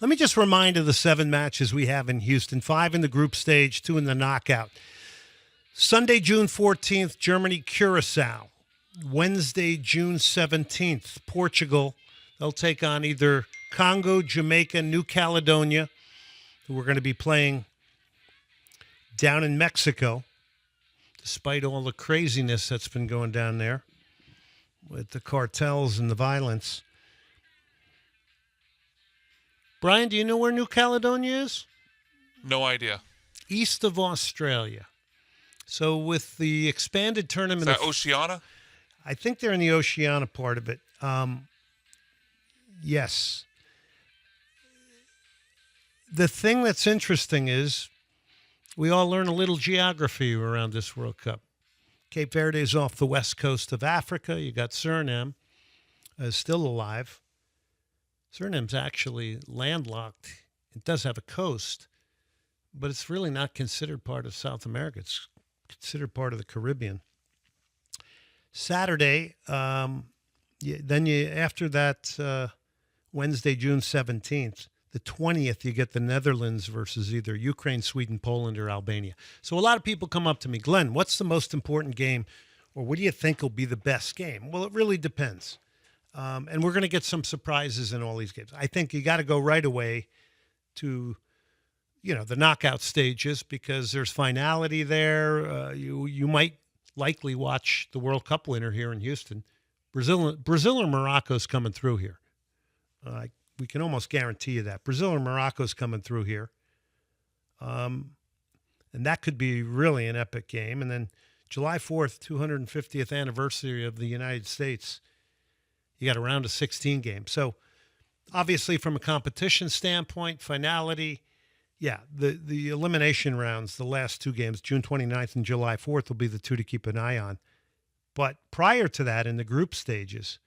Let me just remind of the 7 matches we have in Houston, 5 in the group stage, 2 in the knockout. Sunday, June 14th, Germany, Curacao. Wednesday, June 17th, Portugal. They'll take on either Congo, Jamaica, New Caledonia, who we're going to be playing down in Mexico, despite all the craziness that's been going down there with the cartels and the violence. Brian, do you know where New Caledonia is? No idea. East of Australia. So with the expanded tournament... Is that Oceania? I think they're in the Oceania part of it. Yes. The thing that's interesting is we all learn a little geography around this World Cup. Cape Verde is off the west coast of Africa. You got Suriname still alive. Suriname's actually landlocked. It does have a coast, but it's really not considered part of South America. It's considered part of the Caribbean. Saturday, after that, Wednesday, June 17th, the 20th, you get the Netherlands versus either Ukraine, Sweden, Poland, or Albania. So a lot of people come up to me, Glenn, what's the most important game, or what do you think will be the best game? Well, it really depends. And we're going to get some surprises in all these games. I think you got to go right away to, the knockout stages because there's finality there. You might likely watch the World Cup winner here in Houston. Brazil or Morocco's coming through here. We can almost guarantee you that. Brazil or Morocco's coming through here. And that could be really an epic game. And then July 4th, 250th anniversary of the United States. You got a round of 16 games. So obviously from a competition standpoint, finality, the elimination rounds, the last 2 games, June 29th and July 4th, will be the 2 to keep an eye on. But prior to that, in the group stages,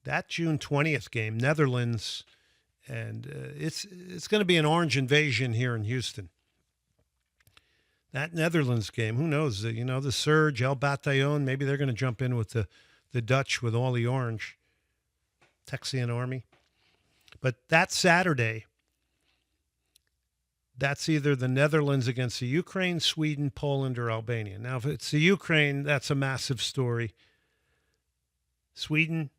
that June 20th game, Netherlands, and it's going to be an orange invasion here in Houston. That Netherlands game, who knows? The Surge, El Bataillon, maybe they're going to jump in with the Dutch with all the orange. Texian Army. But that Saturday, that's either the Netherlands against the Ukraine, Sweden, Poland, or Albania. Now, if it's the Ukraine, that's a massive story. Sweden,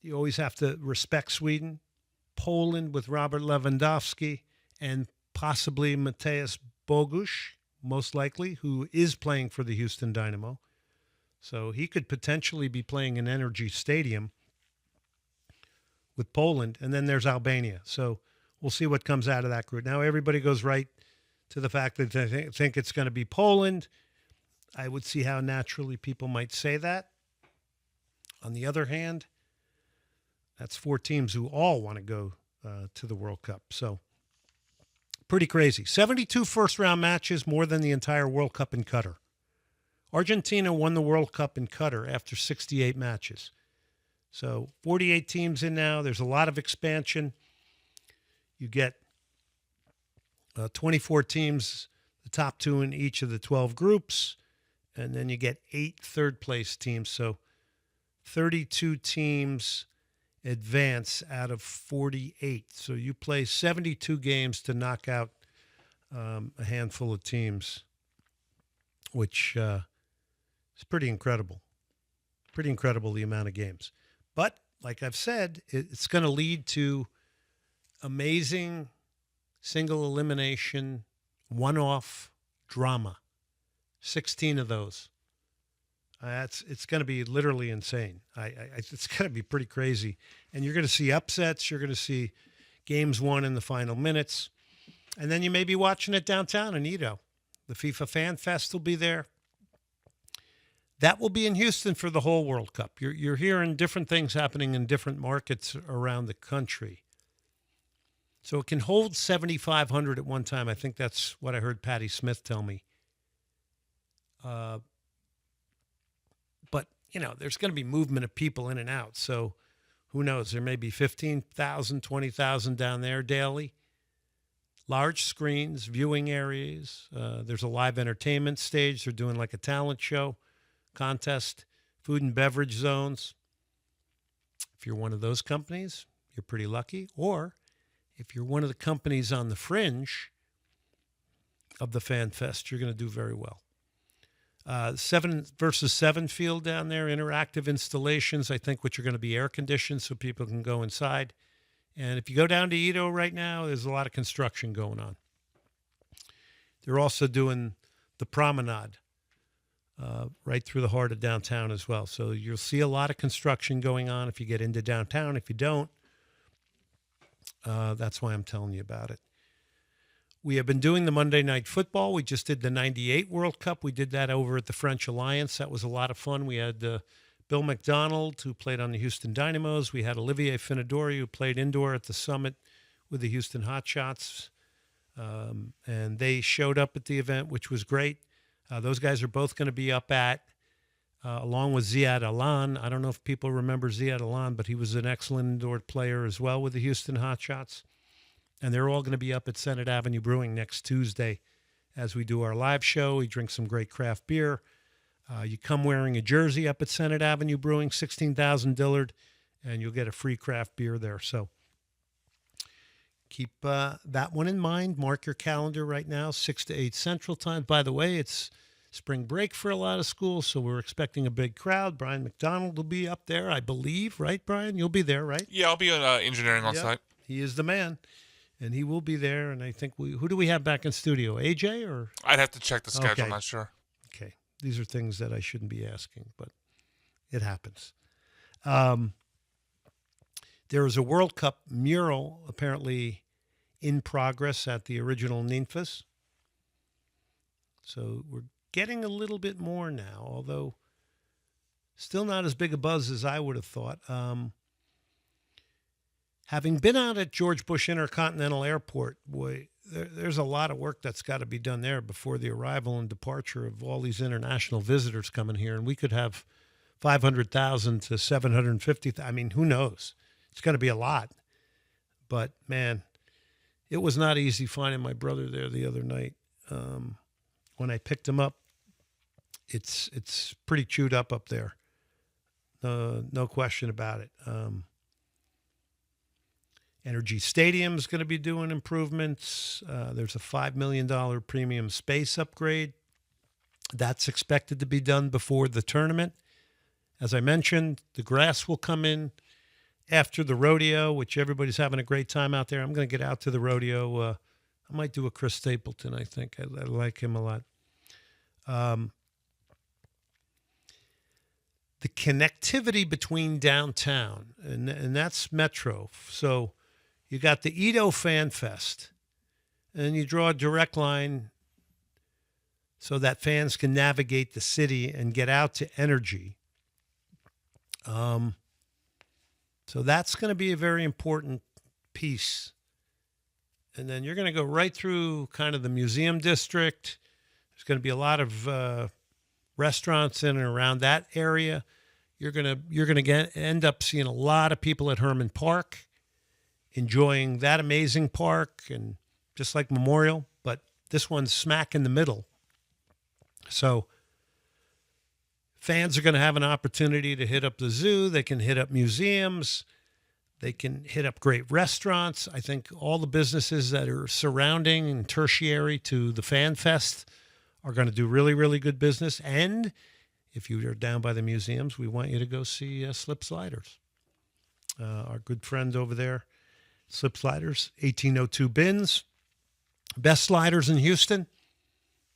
you always have to respect Sweden. Poland with Robert Lewandowski and possibly Mateusz Bogusz, most likely, who is playing for the Houston Dynamo. So he could potentially be playing in Energy Stadium with Poland. And then there's Albania. So we'll see what comes out of that group. Now everybody goes right to the fact that they think it's going to be Poland. I would see how naturally people might say that. On the other hand, that's 4 teams who all want to go to the World Cup. So pretty crazy. 72 first-round matches, more than the entire World Cup in Qatar. Argentina won the World Cup in Qatar after 68 matches. So 48 teams in now. There's a lot of expansion. You get 24 teams, the top 2 in each of the 12 groups, and then you get 8 third-place teams. So 32 teams advance out of 48. So you play 72 games to knock out a handful of teams, which is pretty incredible. Pretty incredible, the amount of games. But like I've said, it's going to lead to amazing single elimination, one-off drama. 16 of those. It's going to be literally insane. It's going to be pretty crazy. And you're going to see upsets. You're going to see games won in the final minutes. And then you may be watching it downtown in Edo. The FIFA Fan Fest will be there. That will be in Houston for the whole World Cup. You're hearing different things happening in different markets around the country. So it can hold 7,500 at one time. I think that's what I heard Patty Smith tell me. But, there's going to be movement of people in and out. So who knows? There may be 15,000, 20,000 down there daily. Large screens, viewing areas. There's a live entertainment stage. They're doing like a talent show, contest, food and beverage zones. If you're one of those companies, you're pretty lucky. Or if you're one of the companies on the fringe of the Fan Fest, you're going to do very well. 7 versus 7 field down there, interactive installations, I think, which are going to be air conditioned so people can go inside. And if you go down to Edo right now, there's a lot of construction going on. They're also doing the promenade right through the heart of downtown as well. So you'll see a lot of construction going on if you get into downtown. If you don't, that's why I'm telling you about it. We have been doing the Monday Night Football. We just did the 98 World Cup. We did that over at the French Alliance. That was a lot of fun. We had Bill McDonald, who played on the Houston Dynamos. We had Olivier Finadori, who played indoor at the Summit with the Houston Hotshots. And they showed up at the event, which was great. Those guys are both going to be up at, along with Ziad Alan. I don't know if people remember Ziad Alan, but he was an excellent indoor player as well with the Houston Hotshots. And they're all going to be up at Senate Avenue Brewing next Tuesday as we do our live show. We drink some great craft beer. You come wearing a jersey up at Senate Avenue Brewing, 16,000 Dillard, and you'll get a free craft beer there. So keep that one in mind. Mark your calendar right now, 6 to 8 Central Time. By the way, it's spring break for a lot of schools, so we're expecting a big crowd. Brian McDonald will be up there, I believe. Right, Brian? You'll be there, right? Yeah, I'll be engineering on site. He is the man. And he will be there, and I think who do we have back in studio? AJ or? I'd have to check the schedule. Okay. I'm not sure. Okay. These are things that I shouldn't be asking, but it happens. There is a World Cup mural apparently in progress at the original Ninfas. So we're getting a little bit more now, although still not as big a buzz as I would have thought. Having been out at George Bush Intercontinental Airport, boy, there's a lot of work that's got to be done there before the arrival and departure of all these international visitors coming here. And we could have 500,000 to 750,000. I mean, who knows? It's going to be a lot. But, man, it was not easy finding my brother there the other night. When I picked him up, it's pretty chewed up there. No question about it. Energy Stadium is going to be doing improvements. There's a $5 million premium space upgrade. That's expected to be done before the tournament. As I mentioned, the grass will come in after the rodeo, which everybody's having a great time out there. I'm going to get out to the rodeo. I might do a Chris Stapleton, I think. I like him a lot. The connectivity between downtown, and that's Metro. So you got the Edo Fan Fest, and you draw a direct line so that fans can navigate the city and get out to Energy. So that's going to be a very important piece. And then you're going to go right through kind of the museum district. There's going to be a lot of restaurants in and around that area. You're going to end up seeing a lot of people at Herman Park, enjoying that amazing park, and just like Memorial, but this one's smack in the middle. So fans are going to have an opportunity to hit up the zoo. They can hit up museums. They can hit up great restaurants. I think all the businesses that are surrounding and tertiary to the Fan Fest are going to do really, really good business. And if you are down by the museums, we want you to go see Slip Sliders. Our good friend over there, Slip Sliders, 1802 Bins. Best sliders in Houston.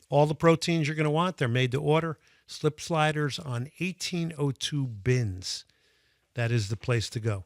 All the proteins you're going to want, they're made to order. Slip Sliders on 1802 Bins. That is the place to go.